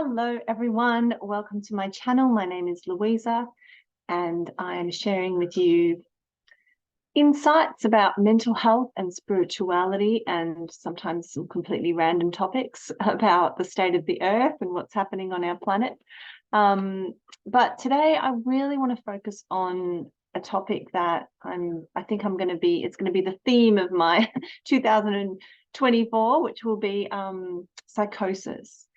Hello everyone, welcome to my channel. My name is Louisa and I am sharing with you insights about mental health and spirituality, and sometimes some completely random topics about the state of the earth and what's happening on our planet. But today I really want to focus on a topic that it's going to be the theme of my 2024, which will be psychosis.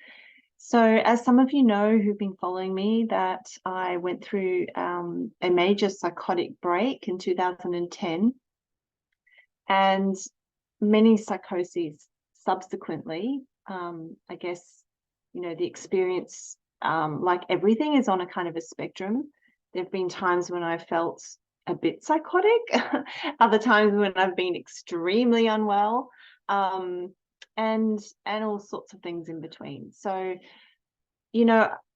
So as some of you know who've been following me, that I went through a major psychotic break in 2010 and many psychoses subsequently. I guess, the experience, like everything, is on a kind of a spectrum. There have been times when I felt a bit psychotic, other times when I've been extremely unwell. And all sorts of things in between. So,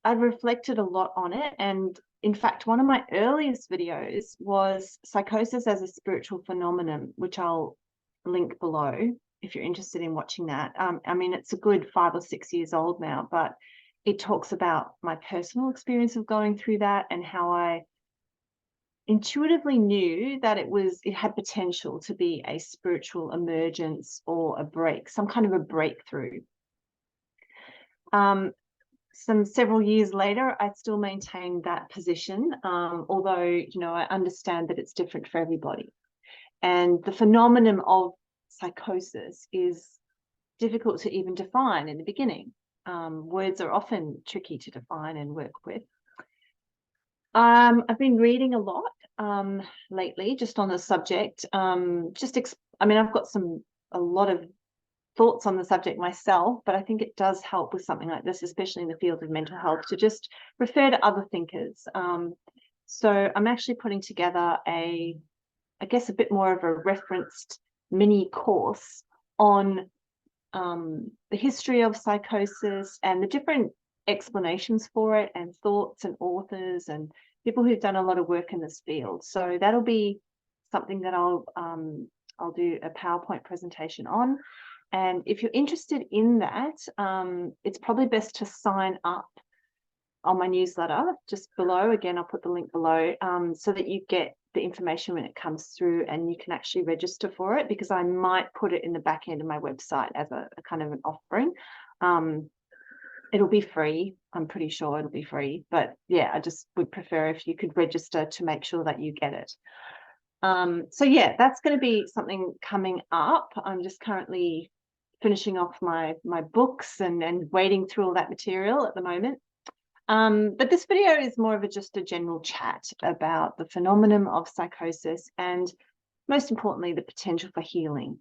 I've reflected a lot on it. And in fact, one of my earliest videos was psychosis as a spiritual phenomenon, which I'll link below if you're interested in watching that. It's a good 5 or 6 years old now, but it talks about my personal experience of going through that and how I intuitively knew that it had potential to be a spiritual emergence or a break, some kind of a breakthrough. Several years later, I still maintain that position, although, I understand that it's different for everybody. And the phenomenon of psychosis is difficult to even define in the beginning. Words are often tricky to define and work with. I've been reading a lot lately just on the subject. I've got a lot of thoughts on the subject myself, but I think it does help with something like this, especially in the field of mental health, to just refer to other thinkers. So I'm actually putting together a bit more of a referenced mini course on the history of psychosis and the different explanations for it, and thoughts and authors and people who've done a lot of work in this field. So that'll be something that I'll do a PowerPoint presentation on. And if you're interested in that, it's probably best to sign up on my newsletter just below. Again, I'll put the link below, so that you get the information when it comes through and you can actually register for it, because I might put it in the back end of my website as a kind of an offering. It'll be free. I'm pretty sure it'll be free, but yeah, I just would prefer if you could register to make sure that you get it. So yeah, that's going to be something coming up. I'm just currently finishing off my books and wading through all that material at the moment. But this video is more of just a general chat about the phenomenon of psychosis and, most importantly, the potential for healing.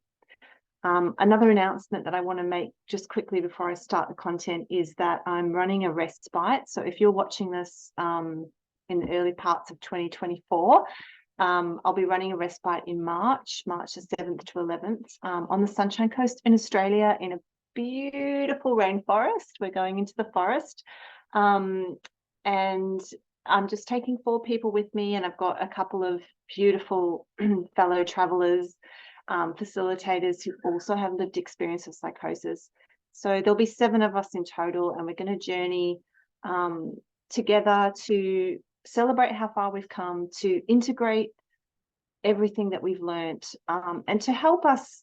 Another announcement that I want to make just quickly before I start the content is that I'm running a Respite. So if you're watching this in the early parts of 2024, I'll be running a Respite in March the 7th to 11th, on the Sunshine Coast in Australia, in a beautiful rainforest. We're going into the forest, and I'm just taking 4 people with me, and I've got a couple of beautiful fellow travelers, facilitators who also have lived experience of psychosis. So there'll be 7 of us in total, and we're going to journey together to celebrate how far we've come, to integrate everything that we've learned, and to help us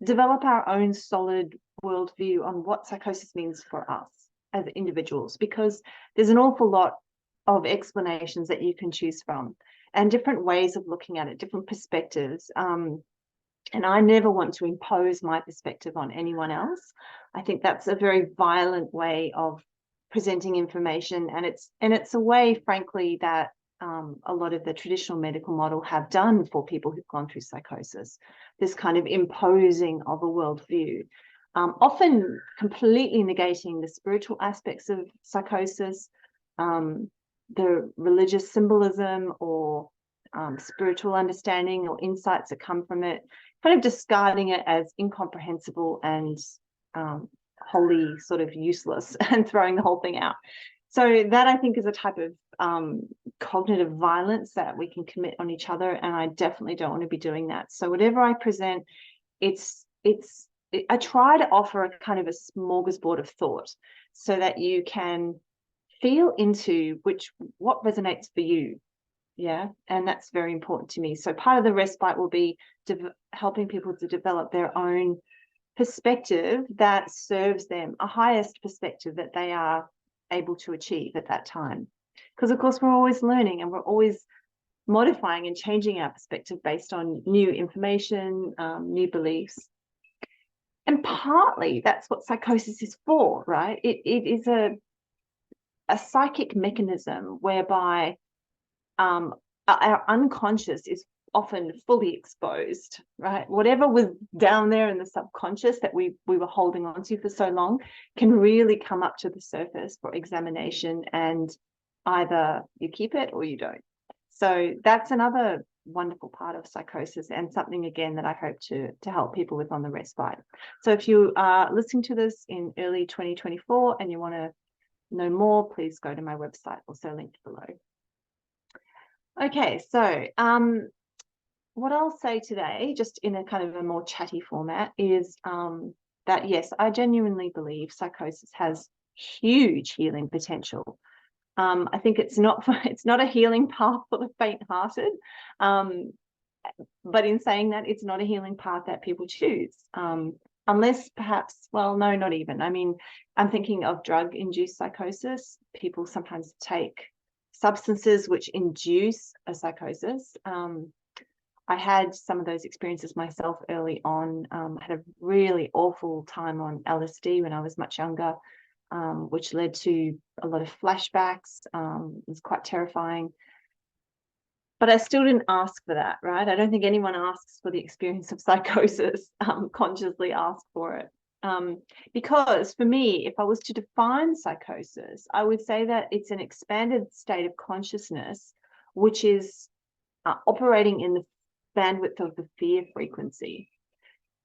develop our own solid worldview on what psychosis means for us as individuals, because there's an awful lot of explanations that you can choose from and different ways of looking at it, different perspectives. And I never want to impose my perspective on anyone else. I think that's a very violent way of presenting information, and it's a way, frankly, that a lot of the traditional medical model have done for people who've gone through psychosis, this kind of imposing of a worldview, often completely negating the spiritual aspects of psychosis, the religious symbolism or spiritual understanding or insights that come from it, kind of discarding it as incomprehensible and wholly sort of useless and throwing the whole thing out. So that, I think, is a type of cognitive violence that we can commit on each other, and I definitely don't want to be doing that. So whatever I present, it's I try to offer a kind of a smorgasbord of thought so that you can feel into what resonates for you. Yeah, and that's very important to me. So part of the respite will be helping people to develop their own perspective that serves them, a highest perspective that they are able to achieve at that time. Because of course we're always learning and we're always modifying and changing our perspective based on new information, new beliefs. And partly that's what psychosis is for, right? It is a psychic mechanism whereby our unconscious is often fully exposed, right? Whatever was down there in the subconscious that we were holding on to for so long can really come up to the surface for examination, and either you keep it or you don't. So that's another wonderful part of psychosis, and something again that I hope to help people with on the respite. So if you are listening to this in early 2024 and you want to know more, please go to my website, also linked below. Okay, so what I'll say today, just in a kind of a more chatty format, is that yes, I genuinely believe psychosis has huge healing potential. I think it's not a healing path for the faint-hearted, but in saying that, it's not a healing path that people choose, unless perhaps, well, no, not even. I mean, I'm thinking of drug-induced psychosis. People sometimes take substances which induce a psychosis. I had some of those experiences myself early on. I had a really awful time on LSD when I was much younger, which led to a lot of flashbacks. It was quite terrifying. But I still didn't ask for that, right? I don't think anyone asks for the experience of psychosis, consciously ask for it. Because for me, if I was to define psychosis, I would say that it's an expanded state of consciousness, which is operating in the bandwidth of the fear frequency.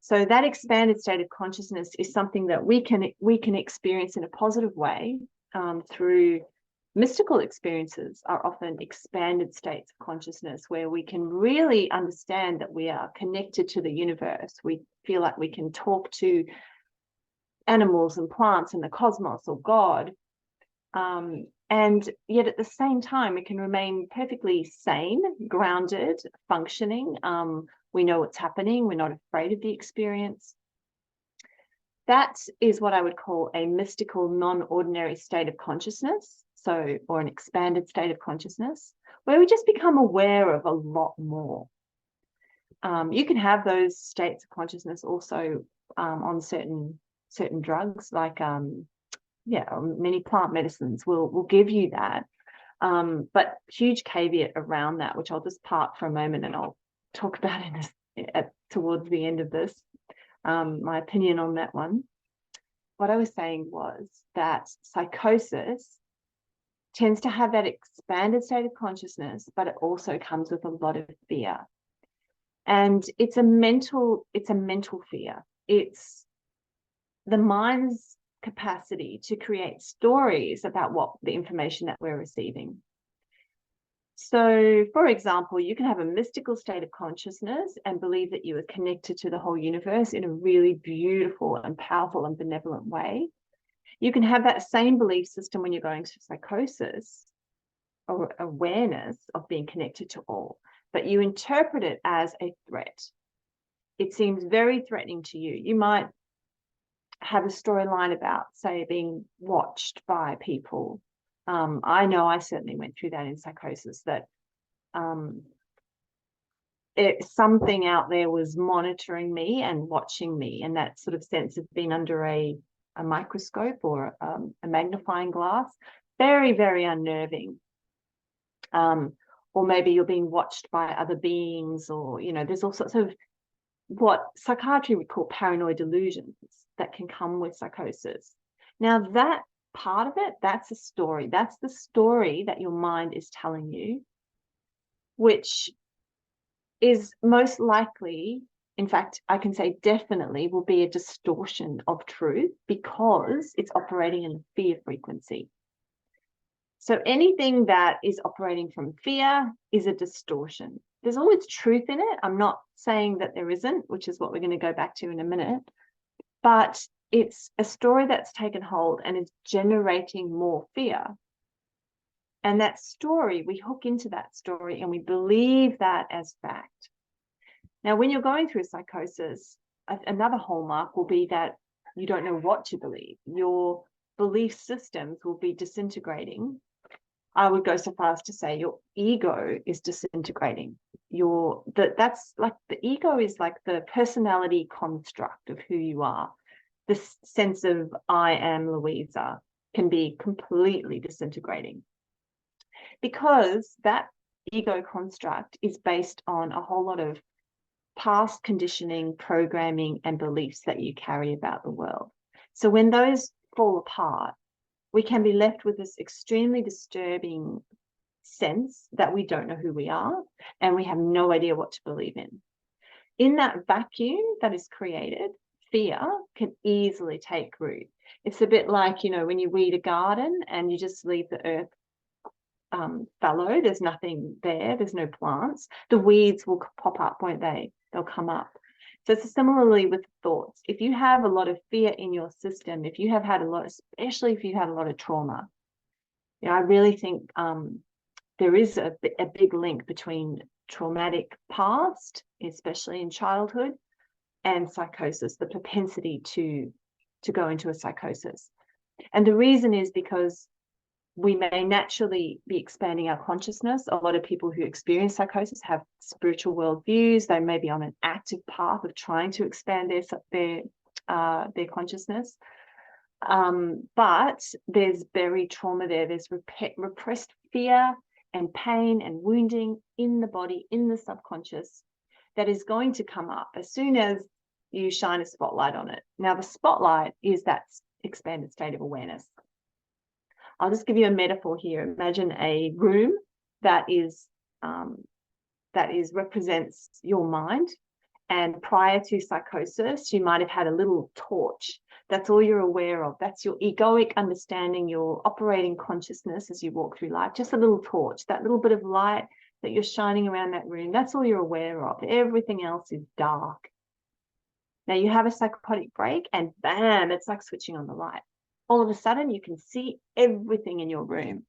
So that expanded state of consciousness is something that we can experience in a positive way through mystical experiences. Are often expanded states of consciousness where we can really understand that we are connected to the universe. We feel like we can talk to animals and plants and the cosmos or God. And yet at the same time, we can remain perfectly sane, grounded, functioning. We know what's happening. We're not afraid of the experience. That is what I would call a mystical, non-ordinary state of consciousness. So, or an expanded state of consciousness, where we just become aware of a lot more. You can have those states of consciousness also on certain drugs, like many plant medicines will give you that. But huge caveat around that, which I'll just park for a moment and I'll talk about towards the end of this, my opinion on that one. What I was saying was that psychosis tends to have that expanded state of consciousness, but it also comes with a lot of fear. And it's a mental fear. It's the mind's capacity to create stories about what the information that we're receiving. So, for example, you can have a mystical state of consciousness and believe that you are connected to the whole universe in a really beautiful and powerful and benevolent way. You can have that same belief system when you're going to psychosis or awareness of being connected to all, but you interpret it as a threat. It seems very threatening to you. You might have a storyline about, say, being watched by people. I know I certainly went through that in psychosis, that something out there was monitoring me and watching me, and that sort of sense of being under a microscope or a magnifying glass, very, very unnerving. Or maybe you're being watched by other beings, or, there's all sorts of what psychiatry would call paranoid delusions that can come with psychosis. Now, that part of it, that's a story. That's the story that your mind is telling you, which is most likely, in fact, I can say definitely, will be a distortion of truth because it's operating in fear frequency. So anything that is operating from fear is a distortion. There's always truth in it. I'm not saying that there isn't, which is what we're going to go back to in a minute. but it's a story that's taken hold and is generating more fear. And that story, we hook into that story and we believe that as fact. Now, when you're going through psychosis, another hallmark will be that you don't know what to believe. Your belief systems will be disintegrating. I would go so far as to say your ego is disintegrating. That's like the ego is like the personality construct of who you are. This sense of I am Louisa can be completely disintegrating, because that ego construct is based on a whole lot of past conditioning, programming, and beliefs that you carry about the world. So when those fall apart, we can be left with this extremely disturbing sense that we don't know who we are and we have no idea what to believe in. In that vacuum that is created, fear can easily take root. It's a bit like, when you weed a garden and you just leave the earth fallow, there's nothing there, there's no plants, the weeds will pop up, won't they? They'll come up. So it's similarly with thoughts. If you have a lot of fear in your system, if you have had a lot, especially if you had a lot of trauma, I really think there is a big link between traumatic past, especially in childhood, and psychosis, the propensity to go into a psychosis. And the reason is because we may naturally be expanding our consciousness. A lot of people who experience psychosis have spiritual worldviews. They may be on an active path of trying to expand their consciousness. But there's buried trauma there. There's repressed fear and pain and wounding in the body, in the subconscious, that is going to come up as soon as you shine a spotlight on it. Now, the spotlight is that expanded state of awareness. I'll just give you a metaphor here. Imagine a room that represents your mind. And prior to psychosis, you might have had a little torch. That's all you're aware of. That's your egoic understanding, your operating consciousness as you walk through life. Just a little torch, that little bit of light that you're shining around that room. That's all you're aware of. Everything else is dark. Now you have a psychotic break and bam, it's like switching on the light. All of a sudden, you can see everything in your room.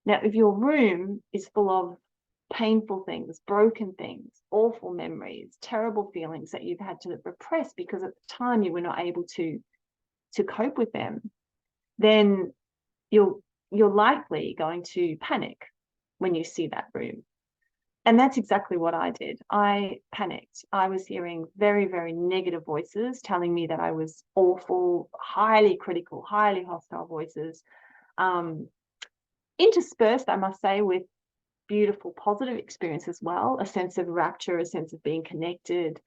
Now, if your room is full of painful things, broken things, awful memories, terrible feelings that you've had to repress because at the time you were not able to cope with them, then you're likely going to panic when you see that room. And that's exactly what I did. I panicked. I was hearing very, very negative voices telling me that I was awful, highly critical, highly hostile voices, interspersed, I must say, with beautiful, positive experience as well, a sense of rapture, a sense of being connected.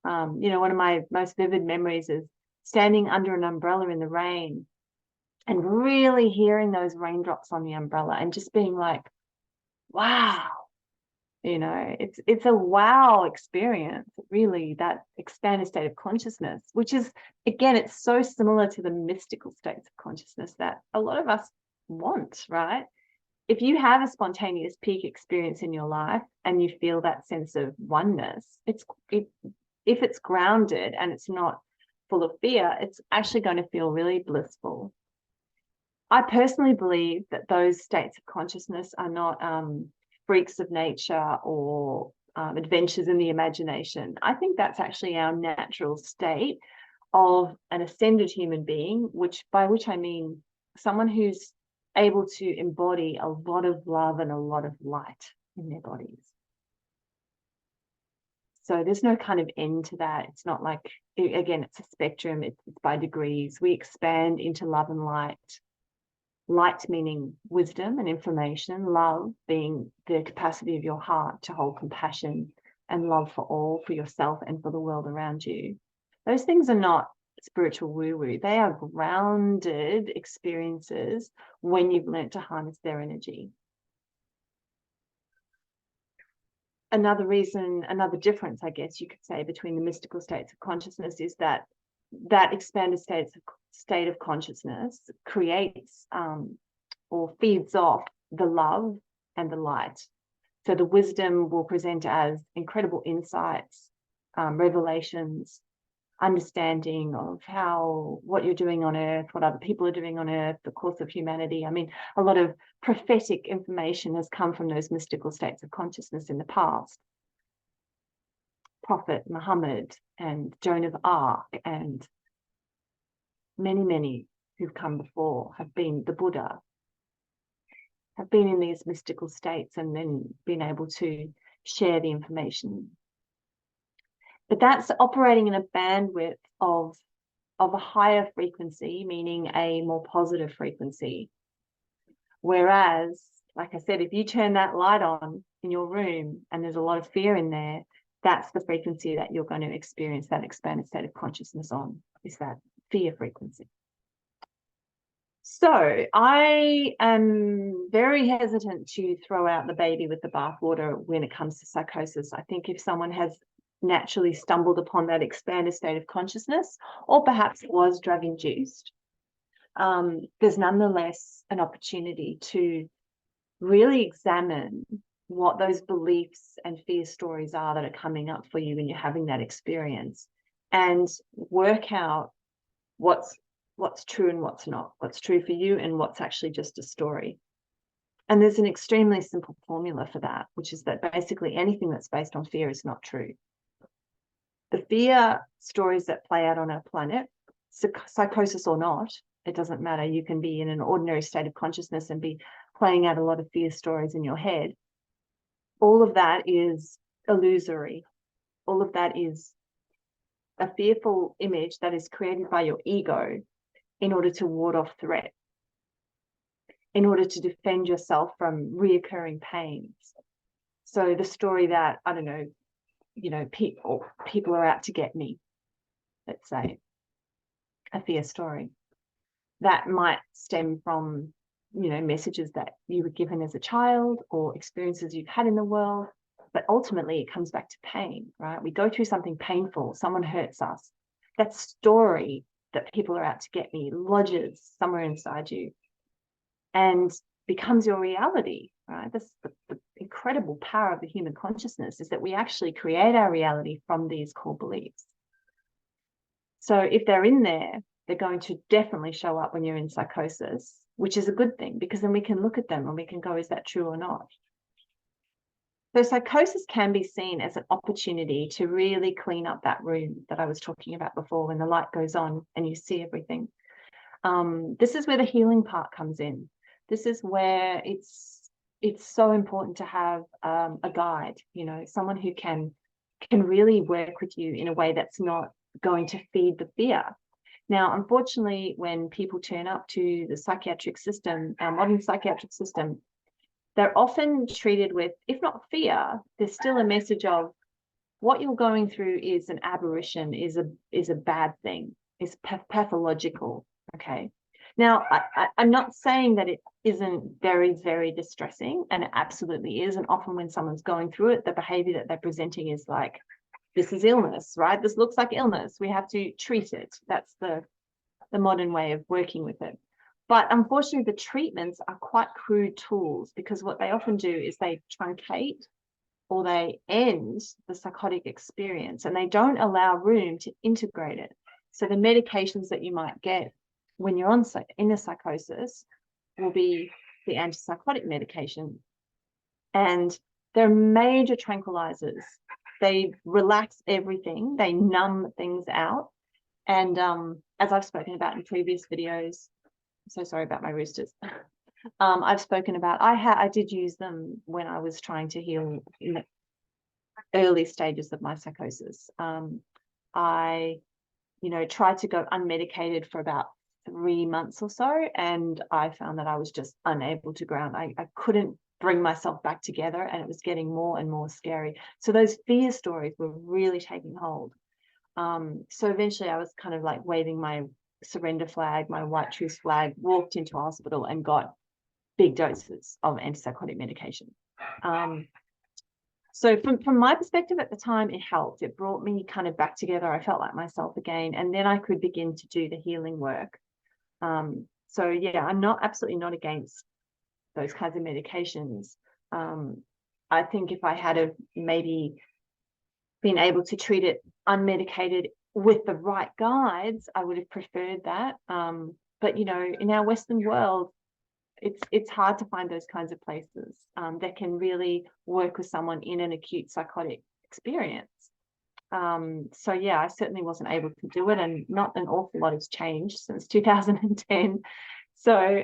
One of my most vivid memories is standing under an umbrella in the rain and really hearing those raindrops on the umbrella and just being like, wow. It's a wow experience, really, that expanded state of consciousness, which is, again, it's so similar to the mystical states of consciousness that a lot of us want, right? If you have a spontaneous peak experience in your life and you feel that sense of oneness, if it's grounded and it's not full of fear, it's actually going to feel really blissful. I personally believe that those states of consciousness are not freaks of nature or adventures in the imagination. I think that's actually our natural state of an ascended human being, by which I mean someone who's able to embody a lot of love and a lot of light in their bodies. So there's no kind of end to that. It's not like, again, it's a spectrum. It's by degrees. We expand into love and light. Light meaning wisdom and information, love being the capacity of your heart to hold compassion and love for all, for yourself and for the world around you. Those things are not spiritual woo-woo. They are grounded experiences when you've learnt to harness their energy. Another difference, I guess you could say, between the mystical states of consciousness is that expanded state of consciousness creates or feeds off the love and the light. So the wisdom will present as incredible insights, revelations, understanding of what you're doing on Earth, what other people are doing on Earth, the course of humanity. I mean, a lot of prophetic information has come from those mystical states of consciousness in the past. Prophet Muhammad and Joan of Arc and many who've come before have been the Buddha, have been in these mystical states and then been able to share the information. But that's operating in a bandwidth of a higher frequency, meaning a more positive frequency. Whereas, like I said, if you turn that light on in your room and there's a lot of fear in there, that's the frequency that you're going to experience that expanded state of consciousness on, is that fear frequency. So I am very hesitant to throw out the baby with the bathwater when it comes to psychosis. I think if someone has naturally stumbled upon that expanded state of consciousness, or perhaps it was drug-induced, there's nonetheless an opportunity to really examine what those beliefs and fear stories are that are coming up for you when you're having that experience, and work out what's true and what's not, what's true for you and what's actually just a story. And there's an extremely simple formula for that, which is that basically anything that's based on fear is not true. The fear stories that play out on our planet, psychosis or not, it doesn't matter. You can be in an ordinary state of consciousness and be playing out a lot of fear stories in your head. All of that is illusory. All of that is a fearful image that is created by your ego in order to ward off threat, in order to defend yourself from reoccurring pains. So the story that, I don't know, people are out to get me, let's say, a fear story, that might stem from, messages that you were given as a child or experiences you've had in the world. But ultimately, it comes back to pain, right? We go through something painful, someone hurts us. That story that people are out to get me lodges somewhere inside you and becomes your reality, right? That's the incredible power of the human consciousness, is that we actually create our reality from these core beliefs. So if they're in there, they're going to definitely show up when you're in psychosis, which is a good thing, because then we can look at them and we can go, is that true or not? So psychosis can be seen as an opportunity to really clean up that room that I was talking about before, when the light goes on and you see everything. This is where the healing part comes in. This is where it's so important to have a guide, someone who can really work with you in a way that's not going to feed the fear. Now, unfortunately, when people turn up to the psychiatric system, our modern psychiatric system, they're often treated with, if not fear, there's still a message of what you're going through is an aberration, is a bad thing, is pathological. Okay. Now, I'm not saying that it isn't very, very distressing, and it absolutely is. And often when someone's going through it, the behavior that they're presenting is like, this is illness, right? This looks like illness. We have to treat it. That's the modern way of working with it. But unfortunately, the treatments are quite crude tools, because what they often do is they truncate or they end the psychotic experience, and they don't allow room to integrate it. So the medications that you might get when you're in a psychosis will be the antipsychotic medication, and they're major tranquilizers. They relax everything, they numb things out. And as I've spoken about in previous videos, I'm so sorry about my roosters. I've spoken about, I did use them when I was trying to heal in the early stages of my psychosis. I tried to go unmedicated for about 3 months or so, and I found that I was just unable to ground. I couldn't bring myself back together, and it was getting more and more scary. So those fear stories were really taking hold. So eventually I was kind of like waving my surrender flag, my white truth flag, walked into hospital and got big doses of antipsychotic medication. So from my perspective at the time, it helped. It brought me kind of back together. I felt like myself again, and then I could begin to do the healing work. So yeah, I'm absolutely not against those kinds of medications. I think if I had maybe been able to treat it unmedicated with the right guides, I would have preferred that. But, you know, in our Western world, it's hard to find those kinds of places that can really work with someone in an acute psychotic experience. So yeah, I certainly wasn't able to do it, and not an awful lot has changed since 2010. So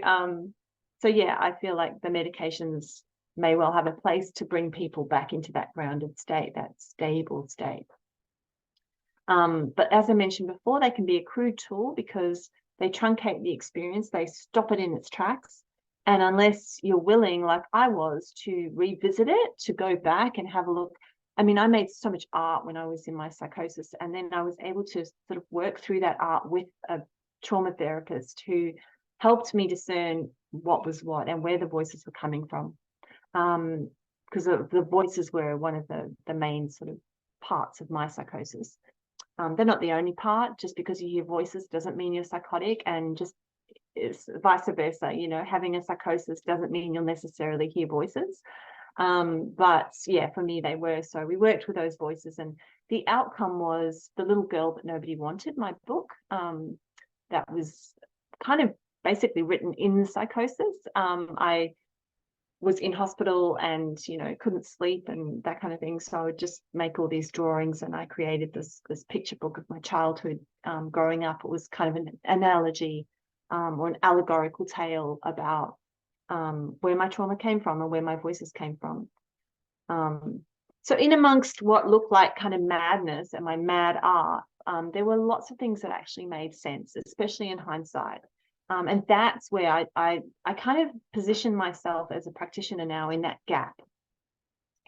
so yeah, I feel like the medications may well have a place to bring people back into that grounded state, that stable state. But as I mentioned before, they can be a crude tool because they truncate the experience, they stop it in its tracks. And unless you're willing, like I was, to revisit it, to go back and have a look. I mean, I made so much art when I was in my psychosis, and then I was able to sort of work through that art with a trauma therapist who helped me discern what was what and where the voices were coming from. Because the voices were one of the main sort of parts of my psychosis. They're not the only part. Just because you hear voices doesn't mean you're psychotic, and just it's vice versa. You know, having a psychosis doesn't mean you'll necessarily hear voices. But yeah, for me, they were. So we worked with those voices, and the outcome was The Little Girl That Nobody Wanted, my book. That was kind of basically written in psychosis. I was in hospital and, you know, couldn't sleep and that kind of thing. So I would just make all these drawings, and I created this picture book of my childhood growing up. It was kind of an analogy or an allegorical tale about where my trauma came from and where my voices came from. So in amongst what looked like kind of madness and my mad art, there were lots of things that actually made sense, especially in hindsight. And that's where I kind of position myself as a practitioner now in that gap,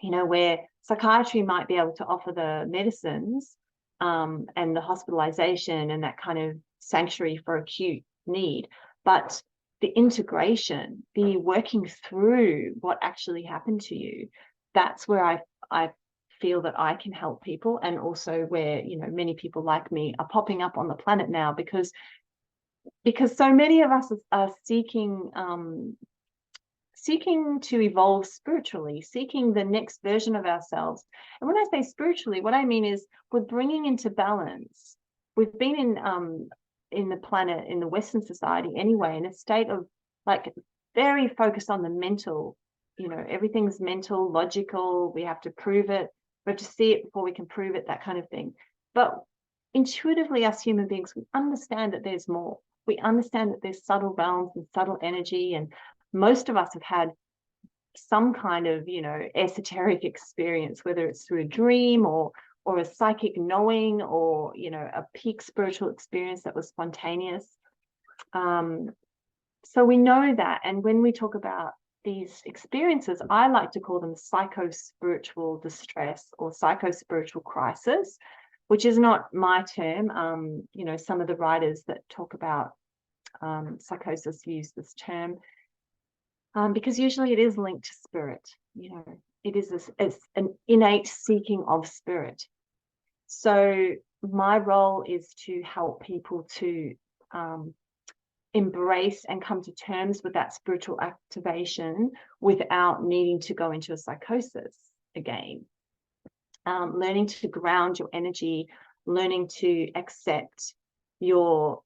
you know, where psychiatry might be able to offer the medicines and the hospitalization and that kind of sanctuary for acute need, but the integration, the working through what actually happened to you, that's where I feel that I can help people, and also where, you know, many people like me are popping up on the planet now, because so many of us are seeking to evolve spiritually, seeking the next version of ourselves. And when I say spiritually, what I mean is we're bringing into balance. We've been in the planet, in the Western society anyway, in a state of like very focused on the mental. You know, everything's mental, logical. We have to prove it. We have to see it before we can prove it, that kind of thing. But intuitively, us human beings, we understand that there's more. We understand that there's subtle realms and subtle energy, and most of us have had some kind of, you know, esoteric experience, whether it's through a dream or a psychic knowing, or, you know, a peak spiritual experience that was spontaneous. So we know that, and when we talk about these experiences, I like to call them psycho-spiritual distress or psycho-spiritual crisis, which is not my term. You know, some of the writers that talk about psychosis use this term because usually it is linked to spirit. You know, it is it's an innate seeking of spirit. So my role is to help people to embrace and come to terms with that spiritual activation without needing to go into a psychosis again. Learning to ground your energy, learning to accept your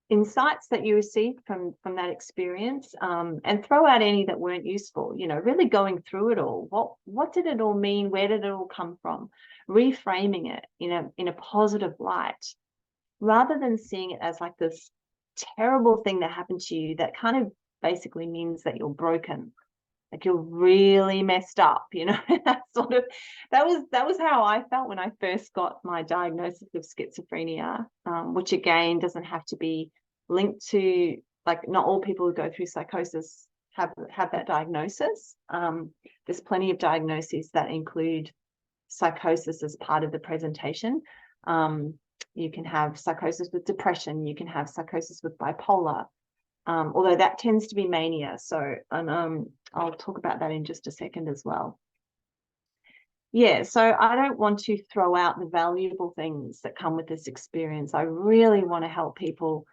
insights that you received from that experience, and throw out any that weren't useful. You know, really going through it all. What did it all mean? Where did it all come from? Reframing it in a positive light, rather than seeing it as like this terrible thing that happened to you that kind of basically means that you're broken, like you're really messed up, you know. that was how I felt when I first got my diagnosis of schizophrenia, which again doesn't have to be linked to, like, not all people who go through psychosis have that diagnosis. There's plenty of diagnoses that include psychosis as part of the presentation. You can have psychosis with depression, you can have psychosis with bipolar, although that tends to be mania. So, and I'll talk about that in just a second as well. Yeah, so I don't want to throw out the valuable things that come with this experience. I really want to help people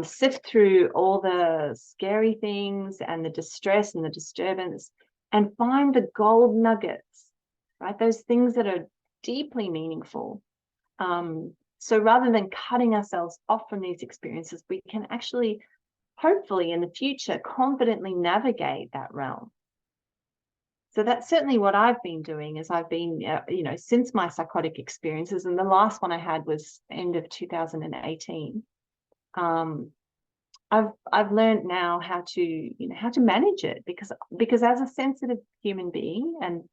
sift through all the scary things and the distress and the disturbance, and find the gold nuggets, right? Those things that are deeply meaningful. So rather than cutting ourselves off from these experiences, we can actually, hopefully in the future, confidently navigate that realm. So that's certainly what I've been doing, is I've been, since my psychotic experiences, and the last one I had was end of 2018. I've learned now how to manage it, because as a sensitive human being, and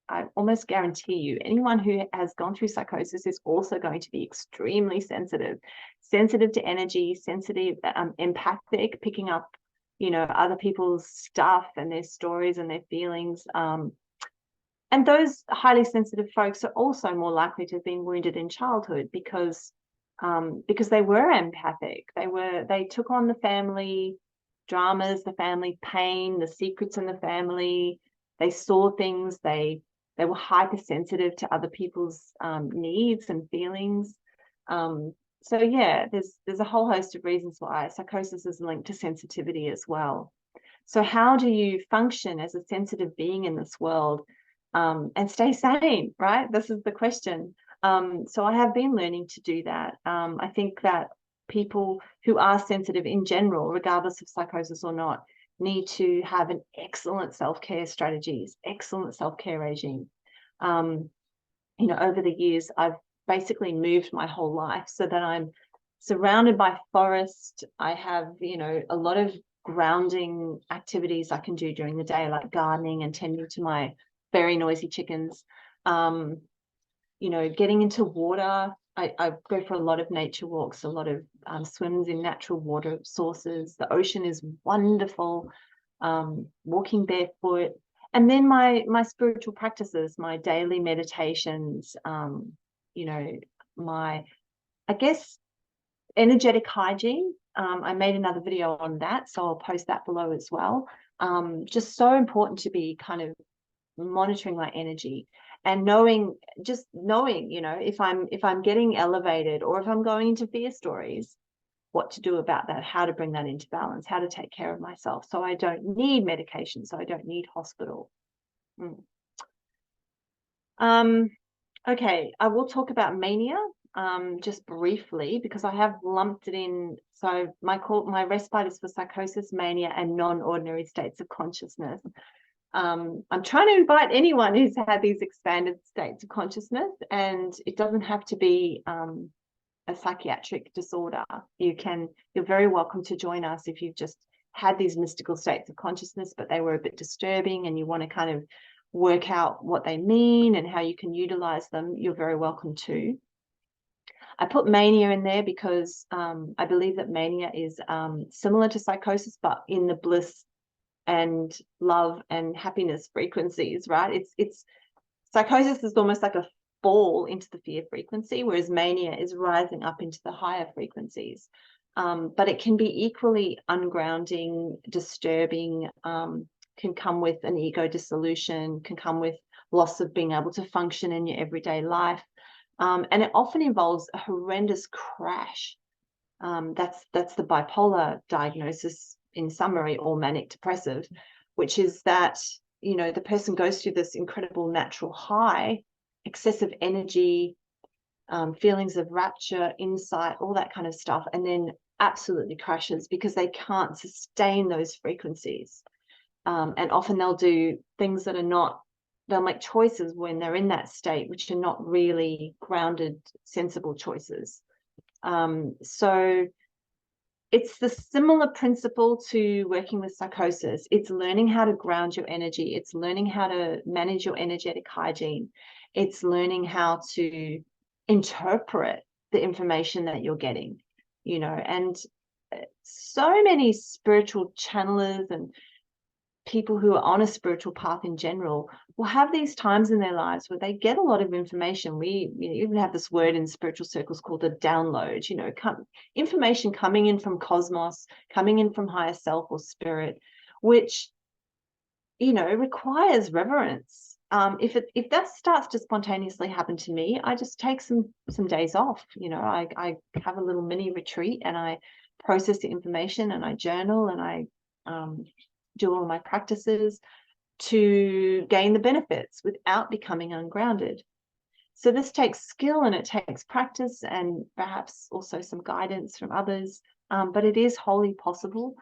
I almost guarantee you, anyone who has gone through psychosis is also going to be extremely sensitive to energy, sensitive, empathic, picking up, other people's stuff and their stories and their feelings. And those highly sensitive folks are also more likely to have been wounded in childhood because they were empathic. They took on the family dramas, the family pain, the secrets in the family. They saw things. They were hypersensitive to other people's needs and feelings. So yeah, there's a whole host of reasons why psychosis is linked to sensitivity as well. So how do you function as a sensitive being in this world and stay sane, right? This is the question. So I have been learning to do that. I think that people who are sensitive in general, regardless of psychosis or not, need to have an excellent self-care strategies, excellent self-care regime. Over the years, I've basically moved my whole life so that I'm surrounded by forest. I have, a lot of grounding activities I can do during the day, like gardening and tending to my very noisy chickens. Getting into water. I go for a lot of nature walks, a lot of swims in natural water sources. The ocean is wonderful. Walking barefoot. And then my spiritual practices, my daily meditations, my, I guess, energetic hygiene. I made another video on that, so I'll post that below as well. Just so important to be kind of monitoring my energy and knowing, if I'm getting elevated or if I'm going into fear stories, what to do about that, how to bring that into balance, how to take care of myself so I don't need medication, so I don't need hospital. Okay, I will talk about mania just briefly, because I have lumped it in. So my respite is for psychosis, mania, and non-ordinary states of consciousness. I'm trying to invite anyone who's had these expanded states of consciousness, and it doesn't have to be a psychiatric disorder. You're very welcome to join us if you've just had these mystical states of consciousness, but they were a bit disturbing and you want to kind of work out what they mean and how you can utilize them. You're very welcome to. I put mania in there because I believe that mania is similar to psychosis, but in the bliss and love and happiness frequencies, right? It's psychosis is almost like a fall into the fear frequency, whereas mania is rising up into the higher frequencies. But it can be equally ungrounding, disturbing, can come with an ego dissolution, can come with loss of being able to function in your everyday life. And it often involves a horrendous crash. That's the bipolar diagnosis in summary, or manic depressive, which is that, the person goes through this incredible natural high, excessive energy, feelings of rapture, insight, all that kind of stuff, and then absolutely crashes because they can't sustain those frequencies. And often they'll do things that are not, they'll make choices when they're in that state, which are not really grounded, sensible choices. So it's the similar principle to working with psychosis. It's learning how to ground your energy. It's learning how to manage your energetic hygiene. It's learning how to interpret the information that you're getting, and so many spiritual channelers and people who are on a spiritual path in general will have these times in their lives where they get a lot of information. We even have this word in spiritual circles called a download, information coming in from cosmos, coming in from higher self or spirit, which, requires reverence. If that starts to spontaneously happen to me, I just take some days off. I have a little mini retreat and I process the information and I journal and I do all my practices to gain the benefits without becoming ungrounded. So this takes skill and it takes practice and perhaps also some guidance from others, but it is wholly possible.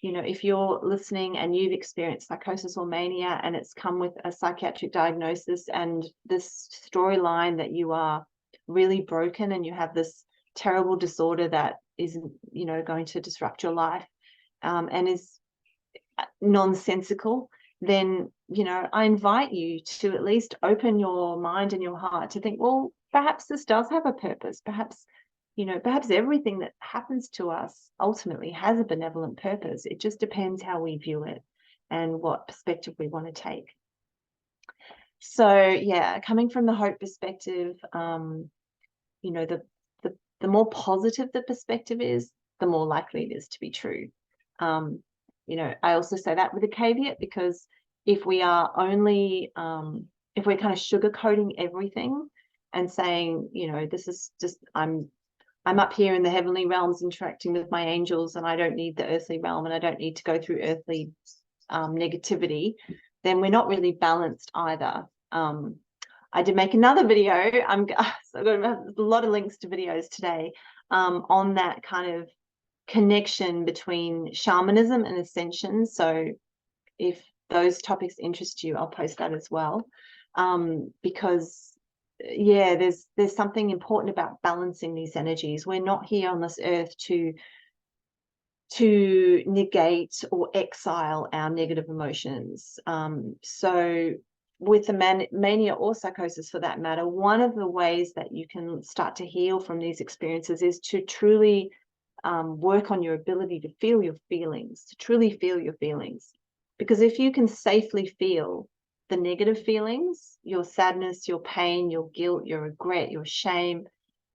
You know, if you're listening and you've experienced psychosis or mania and it's come with a psychiatric diagnosis and this storyline that you are really broken and you have this terrible disorder that is, you know, going to disrupt your life, and is nonsensical, then, you know, I invite you to at least open your mind and your heart to think, well, perhaps this does have a purpose. Perhaps, you know, perhaps everything that happens to us ultimately has a benevolent purpose. It just depends how we view it and what perspective we want to take. So yeah, coming from the hope perspective, you know, the more positive the perspective is, the more likely it is to be true. You know, I also say that with a caveat, because if we are only, if we're kind of sugarcoating everything and saying, you know, this is just, I'm up here in the heavenly realms interacting with my angels and I don't need the earthly realm and I don't need to go through earthly negativity, then we're not really balanced either. I did make another video. So I've got a lot of links to videos today on that kind of connection between shamanism and ascension. So if those topics interest you, I'll post that as well, because yeah, there's something important about balancing these energies. We're not here on this earth to negate or exile our negative emotions. So with the mania or psychosis for that matter, one of the ways that you can start to heal from these experiences is to truly work on your ability to feel your feelings, to truly feel your feelings. Because if you can safely feel the negative feelings, your sadness, your pain, your guilt, your regret, your shame,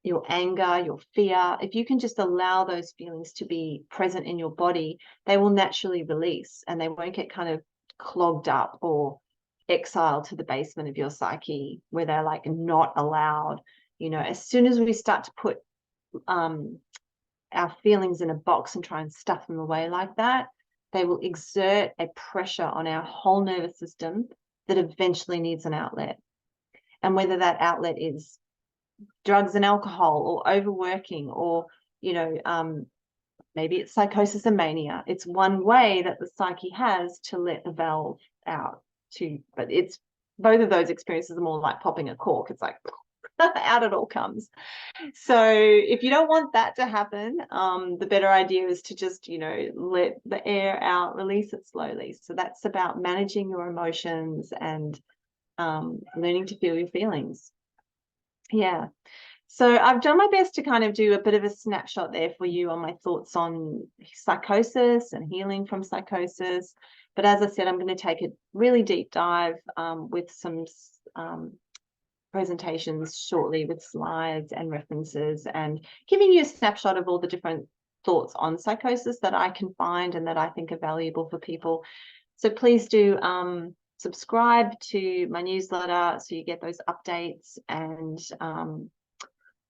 your anger, your fear, if you can just allow those feelings to be present in your body, they will naturally release and they won't get kind of clogged up or exiled to the basement of your psyche where they're like not allowed. You know, as soon as we start to put our feelings in a box and try and stuff them away like that, they will exert a pressure on our whole nervous system that eventually needs an outlet. And whether that outlet is drugs and alcohol or overworking or, you know, maybe it's psychosis and mania. It's one way that the psyche has to let the valve out but it's both of those experiences are more like popping a cork. It's like out it all comes. So if you don't want that to happen, the better idea is to just, you know, let the air out, release it slowly. So that's about managing your emotions and learning to feel your feelings. Yeah. So I've done my best to kind of do a bit of a snapshot there for you on my thoughts on psychosis and healing from psychosis. But as I said, I'm going to take a really deep dive with some presentations shortly with slides and references and giving you a snapshot of all the different thoughts on psychosis that I can find and that I think are valuable for people. So please do subscribe to my newsletter so you get those updates. And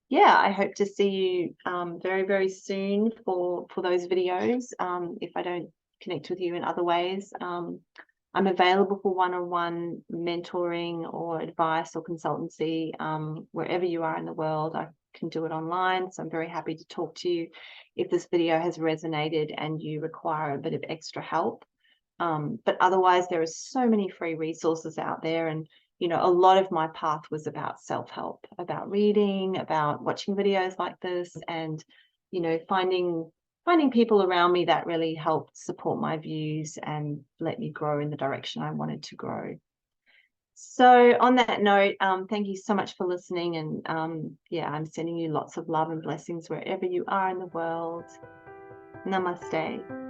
yeah, I hope to see you very, very soon for those videos. If I don't connect with you in other ways, I'm available for one-on-one mentoring or advice or consultancy wherever you are in the world. I can do it online, so I'm very happy to talk to you if this video has resonated and you require a bit of extra help. But otherwise, there are so many free resources out there, and you know, a lot of my path was about self-help, about reading, about watching videos like this, and you know, finding people around me that really helped support my views and let me grow in the direction I wanted to grow. So on that note, thank you so much for listening, and yeah, I'm sending you lots of love and blessings wherever you are in the world. Namaste.